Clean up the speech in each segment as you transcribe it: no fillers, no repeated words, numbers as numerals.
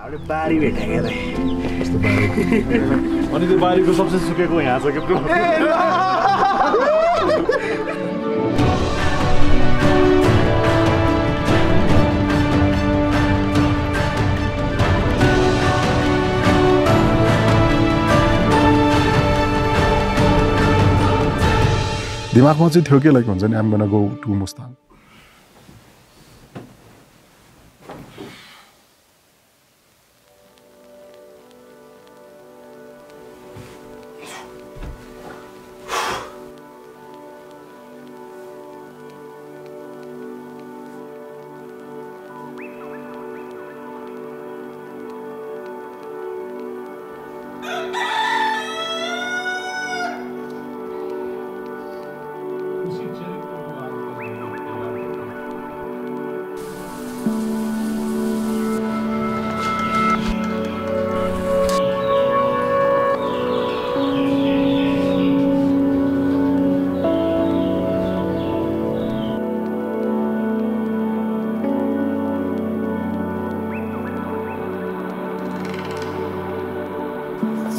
अरे बारी भेटे क्या कस्तो बारी अनि त्यो बारीको सबसे सुकेको यहाँ छ के ब्रो दिमागमा चाहिँ थियो के लाइक हुन्छ नि I'm gonna go to Mustang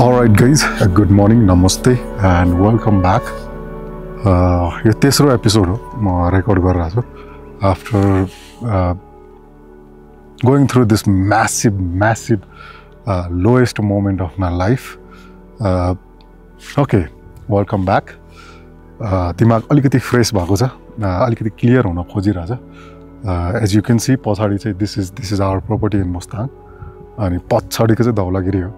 Alright guys, good morning, namaste and welcome back. यो तेस्रो एपिसोड हो म रेकर्ड गरिरहेको छु after going through this massive lowest moment of my life. Okay, welcome back. दिमाग अलिकति फ्रेश भएको छ, अलिकति क्लियर हुन खोजिरहेछ. As you can see पछाडी चाहिँ this is our property in Mustang अनि पछाडीको चाहिँ धौलागिरी हो.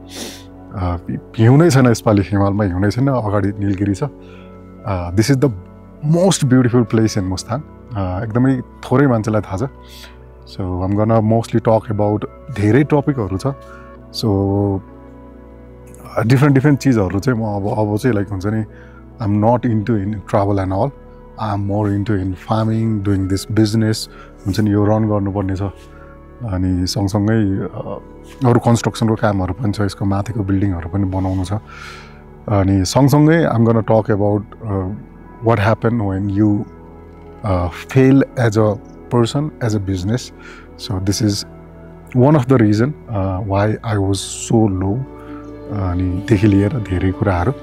हिउँ नै छैन यसपालि हिमालमा हिउँ नै छैन अगाडि नीलगिरी छ. This is the most beautiful place in Mustang. एकदमै थोरै मान्छेलाई थाहा छ. So I'm gonna mostly talk about धेरै टपिकहरू छ. सो डिफ्रेन्ट चिजहरू चाहिँ म अब चाहिँ लाइक हुन्छ नि I'm not into in travel and all. I am more into in farming doing this business हुन्छ नि यो रन गर्नुपर्ने छ अनि सँगसँगै अरू कन्स्ट्रक्सनको कामहरू पनि छ यसको माथिको बिल्डिङहरू पनि बनाउनु छ अनि सँगसँगै I'm gonna talk about what happen when you fail as a person as a business. So this is one of the reason why I was so low अनि देखि लिएर धेरै कुराहरू.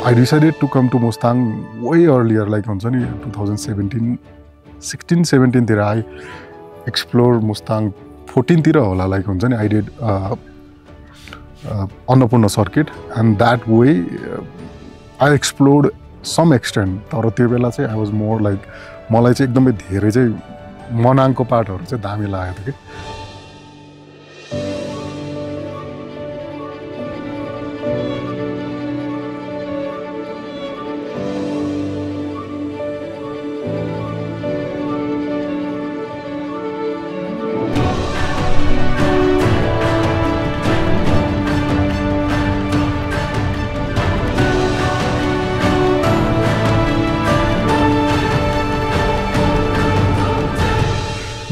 I decided to come to Mustang way earlier, like हुन्छ नि 2016-17 तिर I explored Mustang. 14 तिर होला like हुन्छ नि I did Annapurna circuit and that way I explored some extent. तर त्यो बेला चाहिँ I was more like मलाई चाहिँ एकदमै धेरै चाहिँ मनाङको पार्टहरू चाहिँ दामी लागेको थियो कि.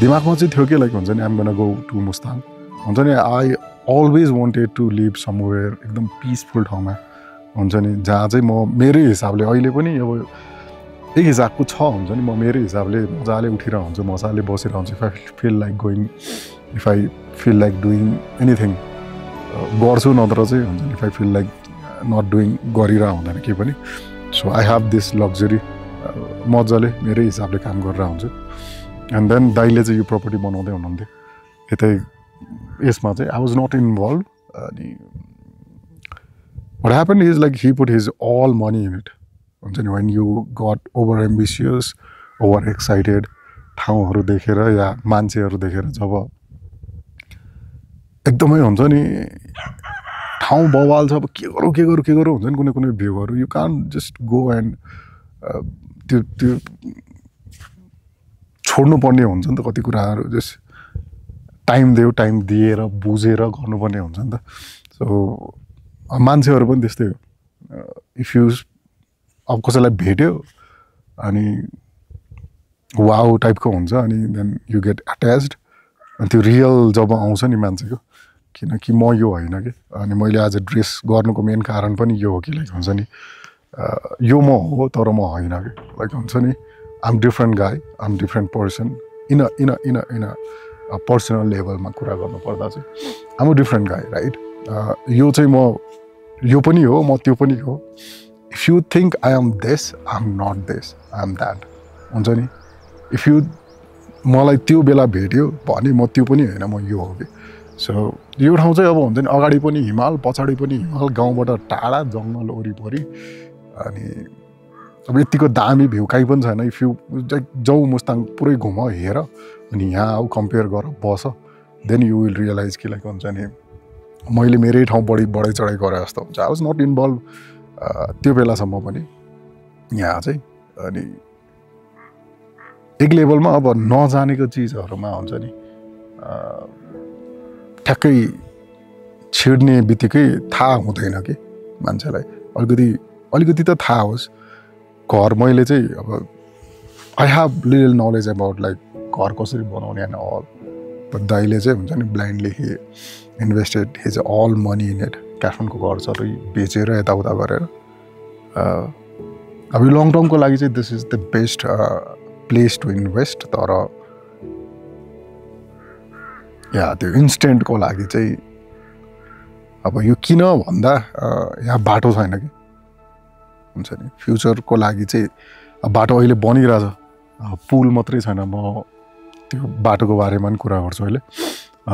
दिमागमा चाहिँ थियो कि लाइक हुन्छ नि I'm gonna go to Mustang हुन्छ नि. I always wanted to live somewhere एकदम पिसफुल ठाउँमा हुन्छ नि जहाँ चाहिँ म मेरै हिसाबले अहिले पनि अब एक हिसाबको छ हुन्छ नि. म मेरै हिसाबले मजाले उठिरहेको हुन्छु मजाले बसिरहेको हुन्छु. If I feel like going if I feel like doing anything गर्छु नत्र चाहिँ हुन्छ नि. If I feel like not doing गरिरहेको हुँदैन केही पनि. So I have this luxury मजाले मेरै हिसाबले काम गरेर हुन्छु. एन्ड देन दाइले चाहिँ यो प्रपर्टी बनाउँदै हुनुहुन्थ्यो यतै यसमा चाहिँ आई वाज नट इन्भल्भ. अनि what happen is like he put his all money in it हुन्छ नि. When you got over ambitious over excited ठाउँहरू देखेर या मान्छेहरू देखेर जब एकदमै हुन्छ नि ठाउँ बवाल छ अब के गरौँ हुन्छ नि कुनै भ्यूहरू you can't just go and त्यो छोड्नुपर्ने हुन्छ नि त कति कुराहरू. जस्ट टाइम दिएर बुझेर गर्नुपर्ने हुन्छ नि त. सो मान्छेहरू पनि त्यस्तै हो इफ यु अब कसैलाई भेट्यो अनि वाउ टाइपको हुन्छ अनि देन यु गेट एट्याच्ड अनि त्यो रियल जब आउँछ नि मान्छेको किनकि म यो होइन कि अनि मैले आज ड्रेस गर्नुको मेन कारण पनि यो हो कि लाइक हुन्छ नि यो म हो तर म होइन कि लाइक हुन्छ नि आइएम डिफ्रेन्ट गाई I'm different person in a personal लेभलमा कुरा गर्नुपर्दा चाहिँ आइएम अ डिफ्रेन्ट गाई राइट यो चाहिँ म यो पनि हो म त्यो पनि हो if you think I am this I am not this I am that हुन्छ नि इफ यु मलाई त्यो बेला भेट्यो भने म त्यो पनि होइन म यो हो कि सो यो ठाउँ चाहिँ अब हुन्छ नि अगाडि पनि हिमाल पछाडि पनि हिमाल गाउँबाट टाढा जङ्गल वरिपरि अनि अब यतिको दामी भ्यू काहीँ पनि छैन इफ यु जाउँ मुस्ताङ पुरै घुम हेर अनि यहाँ आऊ कम्पेयर गर बस देन यु विल रियलाइज कि लाइक हुन्छ नि मैले मेरै ठाउँ बढी चढाइ गरे जस्तो हुन्छ आई वाज नट इन्भल्भ त्यो बेलासम्म पनि यहाँ चाहिँ अनि एक लेभलमा अब नजानेको चिजहरूमा हुन्छ नि ठ्याक्कै छिड्ने बित्तिकै थाहा हुँदैन कि मान्छेलाई अलिकति त थाहा होस् घर मैले चाहिँ अब I have little knowledge about like घर कसरी बनाउने एन्ड अल बट दाइले चाहिँ हुन्छ नि blindly he invested his all money in it काठमाडौँको घर सबै बेचेर यताउता गरेर अब यो लङ टर्मको लागि चाहिँ this is the best place to invest तर या त्यो इन्स्टेन्टको लागि चाहिँ अब यो किन भन्दा यहाँ बाटो छैन कि हुन्छ नि फ्युचरको लागि चाहिँ अब बाटो अहिले बनिरहेछ पुल मात्रै छैन म त्यो बाटोको बारेमा पनि कुरा गर्छु अहिले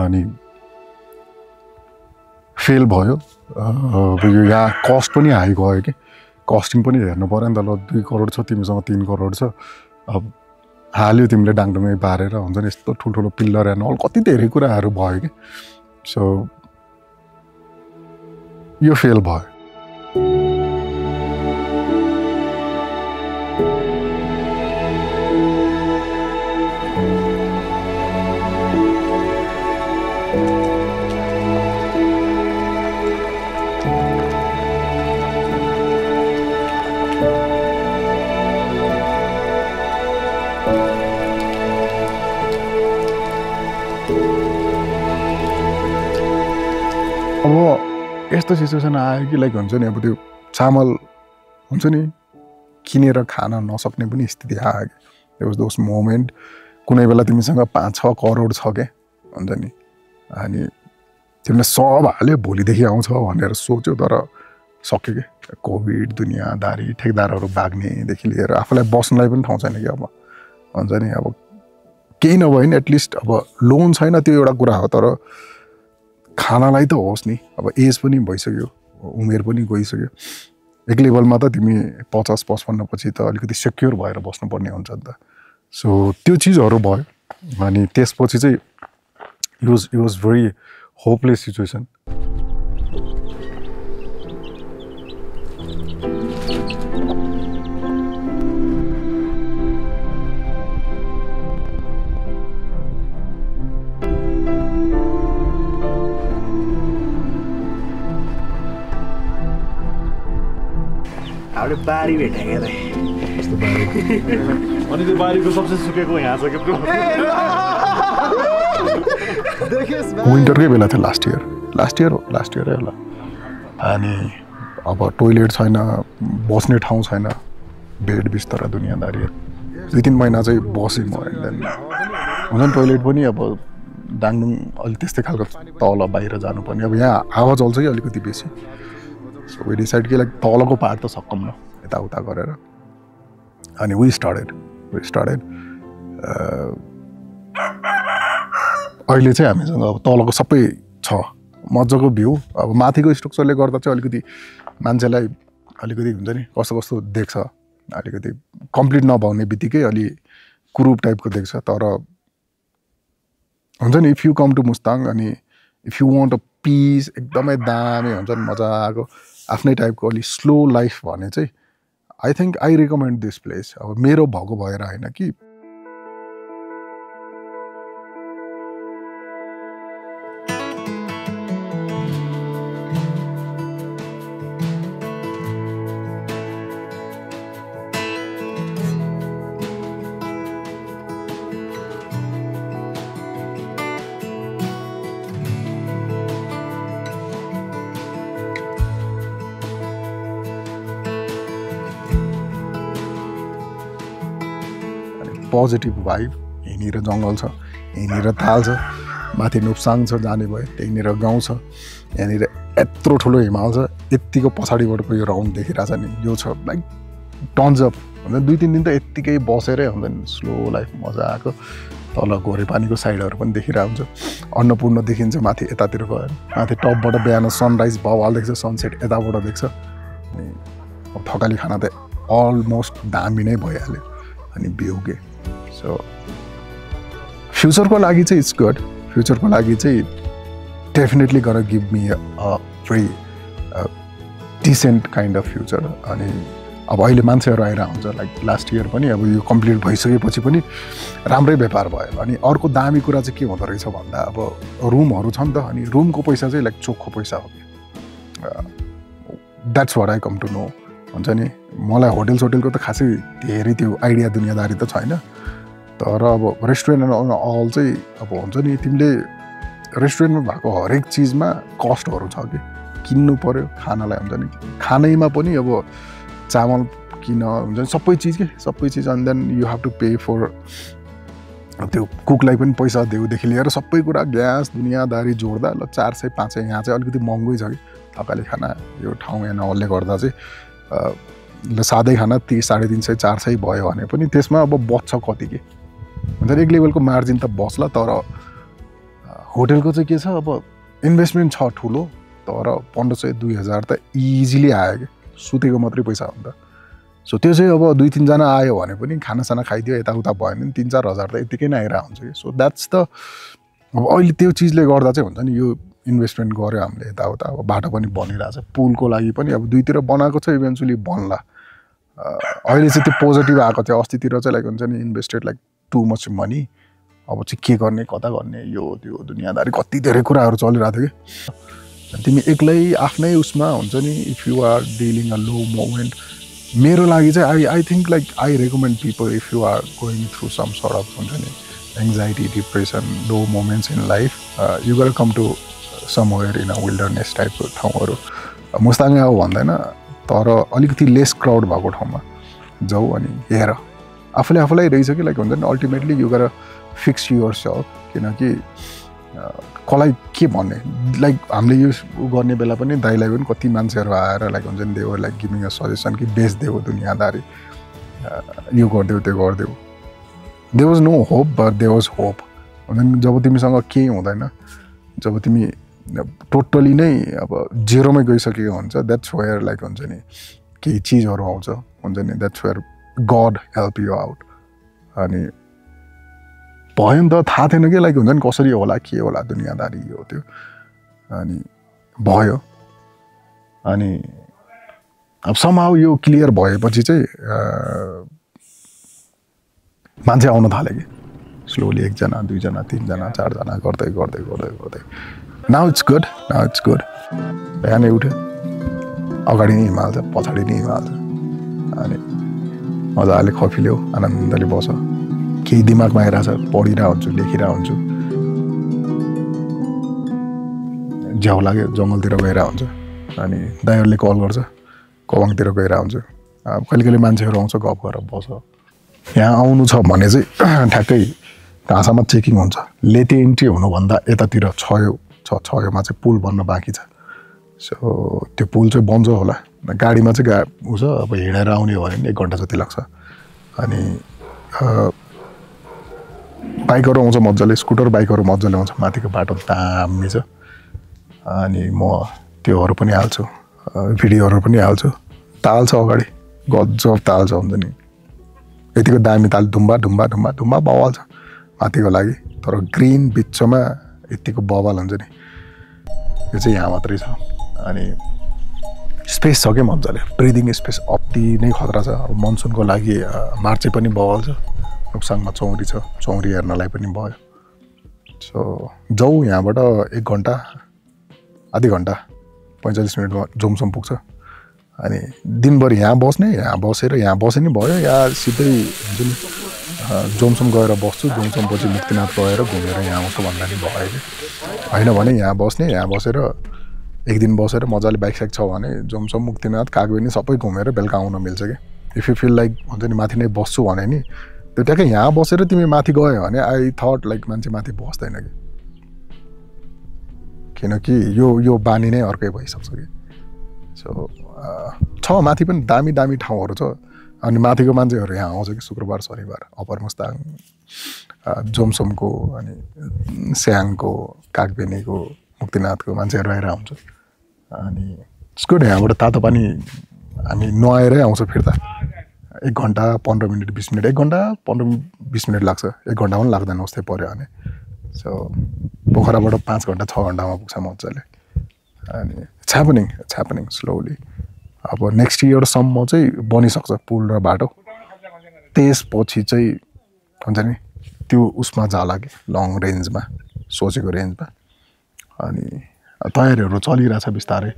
अनि फेल भयो यो यहाँ कस्ट पनि हाई गयो कि कस्टिङ पनि हेर्नु पऱ्यो नि त ल 2 करोड छ तिमीसँग 3 करोड छ अब हाल्यो तिमीले डाङडुङै बारेर हुन्छ नि यस्तो ठुल्ठुलो पिल्लर एन्ड अल कति धेरै कुराहरू भयो कि सो यो फेल भयो अब यस्तो सिचुएसन आयो कि लाइक हुन्छ नि अब त्यो चामल हुन्छ नि किनेर खान नसक्ने पनि स्थिति आयो कि देयर वाज दोस मोमेन्ट कुनै बेला तिमीसँग 5-6 करोड छ क्या हुन्छ नि अनि तिमीले सब हाल्यो भोलिदेखि आउँछ भनेर सोच्यो तर सक्यो कि कोभिड दुनियाँदारी ठेकदारहरू भाग्नेदेखि लिएर आफूलाई बस्नलाई पनि ठाउँ छैन कि अब हुन्छ नि अब केही नभए नि एटलिस्ट अब लोन छैन त्यो एउटा कुरा हो तर खानालाई त होस् नि अब एज पनि भइसक्यो उमेर पनि गइसक्यो एक लेभलमा त तिमी 50-55 पछि त अलिकति सेक्योर भएर बस्नुपर्ने हुन्छ नि त सो त्यो चिजहरू भयो अनि त्यसपछि चाहिँ it was very hopeless situation हामीले बारी भेटाएँ यस्तो बारी अनि त्यो बारीको सबसे सुकेको यहाँ छ कि विन्टरकै बेला थियो लास्ट इयर होला अनि अब टोइलेट छैन बस्ने ठाउँ छैन बेड बिस्तर दुनियाँदारी 2-3 महिना चाहिँ बसेँ म एन्ड देन हुन्छ नि टोइलेट पनि अब डाङडुङ अलिक त्यस्तै खालको तल बाहिर जानुपर्ने अब यहाँ हावा चल्छ कि अलिकति बेसी सो वी डिसाइड कि लाइक तलको पार्ट त सकौँ न यताउता गरेर अनि वी स्टार्टेड अहिले चाहिँ हामीसँग अब तलको सबै छ मजाको भ्यू अब माथिको स्ट्रक्चरले गर्दा चाहिँ अलिकति मान्छेलाई अलिकति हुन्छ नि कस्तो देख्छ अलिकति कम्प्लिट नभउने बित्तिकै अलि कुरूप टाइपको देख्छ तर हुन्छ नि if you come to Mustang अनि if you want a piece एकदमै दामी हुन्छ नि मजाको आफ्नै टाइपको अलि स्लो लाइफ भने चाहिँ I think I recommend this place अब मेरो भएको भएर होइन कि पोजिटिभ भाइब यहीँनिर जङ्गल छ यहीँनिर ताल छ माथि नोप्साङ छ जाने भयो त्यहीँनिर गाउँ छ यहाँनिर यत्रो ठुलो हिमाल छ यत्तिको पछाडिबाटको यो राउन्ड देखिरहेछ नि यो छ लाइक टन्स अप हुन्छ 2-3 दिन त यत्तिकै बसेरै हुन्छ नि स्लो लाइफ मजाको तल घोरेपानीको साइडहरू पनि देखिरहेको हुन्छ अन्नपूर्ण देखिन्छ माथि यतातिर गएर माथि टपबाट बिहान सनराइज भवाल देख्छ सनसेट यताबाट देख्छ अनि थकाली खाना त अलमोस्ट दामी नै भइहाल्यो अनि भ्यू के सो फ्युचरको लागि चाहिँ इट्स गुड फ्युचरको लागि चाहिँ definitely gun give me a very decent kind of future अनि अब अहिले मान्छेहरू आइरहेको हुन्छ लाइक लास्ट इयर पनि अब यो कम्प्लिट भइसकेपछि पनि राम्रै व्यापार भयो अनि अर्को दामी कुरा चाहिँ के हुँदो रहेछ भन्दा अब रुमहरू छ नि त अनि रुमको पैसा चाहिँ लाइक चोखो पैसा हो कि that's what I come to know हुन्छ नि मलाई होटलको त खासै धेरै त्यो आइडिया दुनियाँदारी त छैन तर अब रेस्टुरेन्ट अल चाहिँ अब हुन्छ नि तिमीले रेस्टुरेन्टमा भएको हरेक चिजमा कस्टहरू छ कि किन्नु पऱ्यो खानालाई हुन्छ नि खानैमा पनि अब चामल किन हुन्छ नि सबै चिज and then you have to pay for त्यो कुकलाई पनि पैसा देऊदेखि लिएर सबै कुरा ग्यास दुनियाँदारी जोड्दा ल 400-500 यहाँ चाहिँ अलिकति महँगै छ कि थकाली खाना यो ठाउँ यहाँ नहलले गर्दा चाहिँ ल सादै खाना 300-350-400 भयो भने पनि त्यसमा अब बच्छ कति के हुन्छ एक लेभलको मार्जिन त बस्ला तर होटलको चाहिँ के छ अब इन्भेस्टमेन्ट छ ठुलो तर 1500-2000 त इजिली आयो कि सुतेको मात्रै पैसा हो नि त सो त्यो चाहिँ अब 2-3 जना आयो भने पनि खानासाना खाइदियो यताउता भयो भने 3-4 हजार त यतिकै नै आइरहेको हुन्छ कि सो द्याट्स द अब अहिले त्यो चिजले गर्दा चाहिँ हुन्छ नि यो इन्भेस्टमेन्ट गऱ्यो हामीले यताउता अब बाटो पनि बनिरहेछ पुलको लागि पनि अब दुईतिर बनाएको छ इभेन्चुली बन्ला अहिले चाहिँ त्यो पोजिटिभ आएको थियो अस्तितिर चाहिँ लाइक हुन्छ नि invested like too much money अब चाहिँ के गर्ने कता गर्ने यो त्यो दुनियाँदारी कति धेरै कुराहरू चलिरहेको थियो कि तिमी एक्लै आफ्नै उसमा हुन्छ नि if you are dealing a low moment मेरो लागि चाहिँ I think like I recommend people if you are going through some sort of हुन्छ नि anxiety depression low moments in life you गर come to somewhere in a wilderness टाइपको ठाउँहरू मुस्ताङ आऊ भन्दैन तर अलिकति लेस क्राउड भएको ठाउँमा जाऊ अनि हेर आफूलाई रहेछ कि लाइक हुन्छ नि अल्टिमेटली यु गर फिक्स युर सेल्फ किनकि कसलाई के भन्ने लाइक हामीले यो गर्ने बेला पनि दाइलाई पनि कति मान्छेहरू आएर लाइक हुन्छ नि देऊ लाइक गिभिङ अ सजेसन कि बेच्देऊ दुनियाँदारी यो गरिदेऊ त्यो गरिदेऊ there was no hope but there was hope हुन्छ नि जब तिमीसँग केही हुँदैन जब तिमी टोटली नै अब जेरोमै गइसकेको हुन्छ द्याट्स वेयर लाइक हुन्छ नि केही चिजहरू आउँछ हुन्छ नि that's where god help you out अनि भयो नि त थाहा थिएन कि लाइक हुन्छ नि कसरी होला के होला दुनियाँदारी हो त्यो अनि भयो अनि अब समहाउ यो क्लियर भएपछि चाहिँ मान्छे आउन थाल्यो कि स्लोली 1 जना 2 जना 3 जना 4 जना गर्दै नाउ इट्स गुड बिहानै उठ्यो अगाडि नै हिमाल छ पछाडि नै हिमाल छ अनि मजाले कफी ल्याऊ आनन्दले बस केही दिमागमा आइरहेछ पढिरहेको हुन्छु लेखिरहेको हुन्छु झ्याउ लाग्यो जङ्गलतिर गइरहेको हुन्छ अनि दाइहरूले कल गर्छ कवाङतिर गइरहेको हुन्छु अब कहिले मान्छेहरू आउँछ गफ गरेर बस यहाँ आउनु छ भने चाहिँ ठ्याक्कै घाँसामा चेकिङ हुन्छ लेते इन्ट्री हुनुभन्दा यतातिर छयोमा चाहिँ पुल बन्न बाँकी छ सो त्यो पुल चाहिँ बन्छ होला गाडीमा चाहिँ उ छ अब हिँडेर आउने हो भने 1 घन्टा जति लाग्छ अनि बाइकहरू आउँछ मजाले स्कुटर बाइकहरू मजाले आउँछ माथिको बाटो दामी छ अनि म त्योहरू पनि हाल्छु भिडियोहरू पनि हाल्छु ताल छ अगाडि गजब ताल छ हुन्छ नि यतिको दामी ताल ढुम्बा बवाल छ माथिको लागि तर ग्रिन बिचमा यतिको बवाल हुन्छ नि यो चाहिँ यहाँ मात्रै छ अनि स्पेस छ क्या मजाले ब्रिदिङ स्पेस अति नै खतरा छ अब मनसुनको लागि मार्चे पनि बवाल छ नोक्साङमा चौरी छ चौरी हेर्नलाई पनि भयो सो जाऊ यहाँबाट 1 घन्टा आधी घन्टा 45 मिनटमा जोमसोम पुग्छ अनि दिनभरि यहाँ बस्ने यहाँ बसे नि भयो या सिधै हुन्छ नि जोमसोम गएर बस्छु जोमसोमपछि मुक्तिनाथ गएर घुमेर यहाँ आउँछु भन्दा नि भयो कि होइन भने यहाँ बस्ने यहाँ बसेर 1 दिन बसेर मजाले बाइक साइक छ भने जोमसोम मुक्तिनाथ कागबेनी सबै घुमेर बेलुका आउन मिल्छ कि इफ यु फिल लाइक हुन्छ नि माथि नै बस्छु भने नि त्यो ट्याक्कै यहाँ बसेर तिमी माथि गयो भने आई थट लाइक मान्छे माथि बस्दैन कि किनकि यो बानी नै अर्कै भइसक्छ कि सो छ माथि पनि दामी दामी ठाउँहरू छ अनि माथिको मान्छेहरू यहाँ आउँछ कि शुक्रबार शनिबार अप्पर मुस्ताङ जोमसोमको अनि स्याङको कागबेनीको मुक्तिनाथको मान्छेहरू आएर आउँछ अनि स्कुट यहाँबाट तातो पानी हामी नुहाएरै आउँछ फिर्ता 1 घन्टा 15 मिनट 20 मिनट 1 घन्टा 15-20 मिनट लाग्छ 1 घन्टा पनि लाग्दैन उस्तै पऱ्यो भने सो पोखराबाट 5 घन्टा 6 घन्टामा पुग्छ मजाले अनि इट्स ह्यापनिङ स्लोली अब नेक्स्ट इयरसम्म चाहिँ बनिसक्छ पुल र बाटो त्यसपछि चाहिँ हुन्छ नि त्यो उसमा जाला कि लङ रेन्जमा सोचेको रेन्जमा अनि तयारीहरू चलिरहेछ बिस्तारै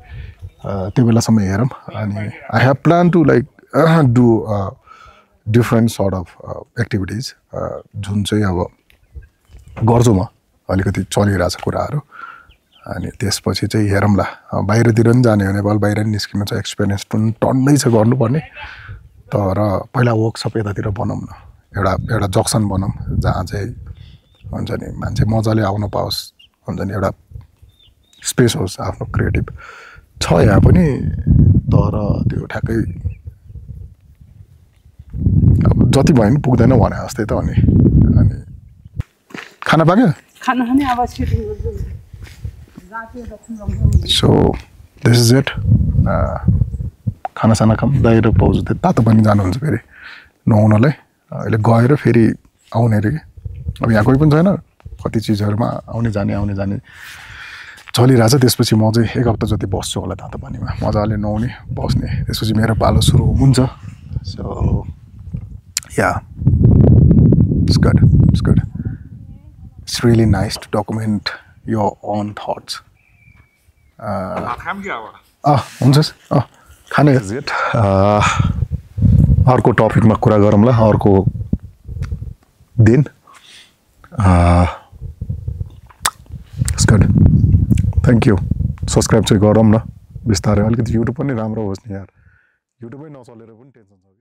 त्यो बेलासम्म हेरौँ अनि I have plan to like do different sort of activities जुन चाहिँ अब गर्छु म अलिकति चलिरहेछ कुराहरू अनि त्यसपछि चाहिँ हेरौँला बाहिरतिर पनि जाने हो नेपाल बाहिर पनि निस्किनु छ एक्सपिरियन्स पनि टन्नै छ गर्नुपर्ने तर पहिला वर्कसप यतातिर बनाऊँ न एउटा जक्सन बनाऊँ जहाँ चाहिँ हुन्छ नि मान्छे मजाले आउन पाओस् हुन्छ नि एउटा स्पेस होस् आफ्नो क्रिएटिभ छ यहाँ पनि तर त्यो ठ्याक्कै अब जति भयो नि पुग्दैन भने जस्तै त अनि खाना पाक्यो खाना खाने अब सिटिङ गर्छु सो दिस इज इट खानासाना खाऊँ बाहिर पाउँछु त्यो तातो पानी जानुहुन्छ फेरि नुहाउनलाई अहिले गएर फेरि आउने अरे कि अब यहाँ कोही पनि छैन कति चिजहरूमा आउने जाने चलिरहेछ त्यसपछि म चाहिँ 1 हप्ता जति बस्छु होला तातो पानीमा मजाले नुहाउने बस्ने त्यसपछि मेरो पालो सुरु हुन्छ so yeah it's good it's really nice to document your own thoughts हुन्छ खाने अर्को टपिकमा कुरा गरौँला अर्को दिन it's good thank you subscribe चाहिँ गरौँ न बिस्तारै अलिकति युट्युब पनि राम्रो होस् नि यार युट्युबै नचलेर पनि टेन्सन छ